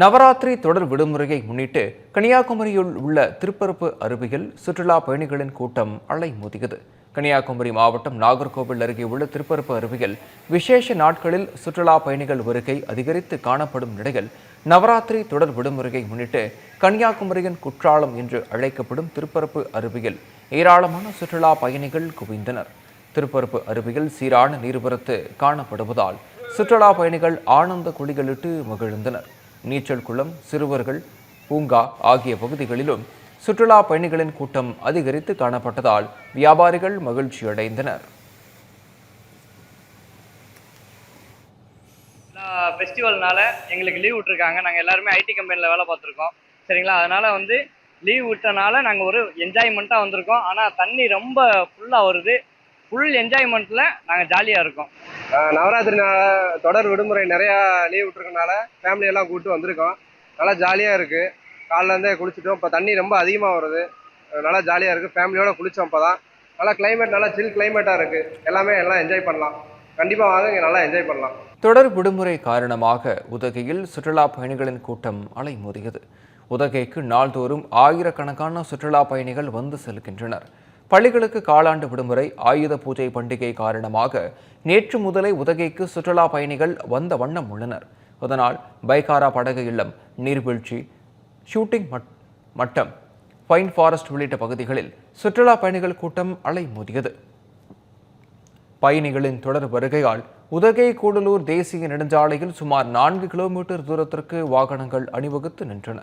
நவராத்திரி தொடர் விடுமுறையை முன்னிட்டு கன்னியாகுமரியில் உள்ள திருப்பரப்பு அருவியில் சுற்றுலா பயணிகளின் கூட்டம் அலைமோதியது. கன்னியாகுமரி மாவட்டம் நாகர்கோவில் அருகே உள்ள திருப்பரப்பு அருவியில் விசேஷ நாட்களில் சுற்றுலா பயணிகள் வருகை அதிகரித்து காணப்படும் நிலையில் நவராத்திரி தொடர் விடுமுறையை முன்னிட்டு கன்னியாகுமரியின் குற்றாலம் என்று அழைக்கப்படும் திருப்பரப்பு அருவியில் ஏராளமான சுற்றுலா பயணிகள் குவிந்தனர். திருப்பரப்பு அருவியில் சீரான நீர்வரத்து காணப்படுவதால் சுற்றுலா பயணிகள் ஆனந்த குளிகளிட்டு மகிழ்ந்தனர். நீச்சல் குளம், சிறுவர்கள் பூங்கா ஆகிய பகுதிகளிலும் சுற்றுலா பயணிகளின் கூட்டம் அதிகரித்து காணப்பட்டதால் வியாபாரிகள் மகிழ்ச்சியடைந்தனர். ஃபெஸ்டிவல்னால எங்களுக்கு லீவ் விட்டுருக்காங்க. நாங்கள் எல்லாருமே ஐடி கம்பெனியில் வேலை பார்த்துருக்கோம். சரிங்களா, அதனால் லீவ் விட்டனால நாங்கள் ஒரு என்ஜாய்மெண்ட்டாக வந்திருக்கோம். ஆனால் தண்ணி ரொம்ப ஃபுல்லாக வருது. ஃபுல் என்ஜாய்மெண்ட்டில் நாங்கள் ஜாலியாக இருக்கோம். நவராத்திரி தொடர் விடுமுறை நிறையா லீவ் விட்டுருக்கனால ஃபேமிலியெல்லாம் கூப்பிட்டு வந்திருக்கோம். நல்லா ஜாலியாக இருக்குது. காலைலேருந்தே குளிச்சுட்டோம். இப்போ தண்ணி ரொம்ப அதிகமாக வருது. நல்லா ஜாலியாக இருக்குது. ஃபேமிலியோடு குளித்தோம். இப்போ தான் நல்லா கிளைமேட், நல்லா சில் கிளைமேட்டாக இருக்குது. எல்லாம் என்ஜாய் பண்ணலாம். கண்டிப்பாக வாங்க, இங்கே நல்லா என்ஜாய் பண்ணலாம். தொடர் விடுமுறை காரணமாக உதகையில் சுற்றுலா பயணிகளின் கூட்டம் அலைமோதியது. உதகைக்கு நாள்தோறும் ஆயிரக்கணக்கான சுற்றுலா பயணிகள் வந்து செல்கின்றனர். பள்ளிகளுக்கு காலாண்டு விடுமுறை, ஆயுத பூஜை பண்டிகை காரணமாக நேற்று முதலே உதகைக்கு சுற்றுலா பயணிகள் வந்த வண்ணம் உள்ளனர். அதனால் பைக்காரா படகு இல்லம், நீர்வீழ்ச்சி, ஷூட்டிங் மட்டம், பைன் ஃபாரஸ்ட் உள்ளிட்ட பகுதிகளில் சுற்றுலா பயணிகள் கூட்டம் அலைமோதியது. பயணிகளின் தொடர் வருகையால் உதகை கூடலூர் தேசிய நெடுஞ்சாலையில் சுமார் 4 கிலோமீட்டர் தூரத்திற்கு வாகனங்கள் அணிவகுத்து நின்றன.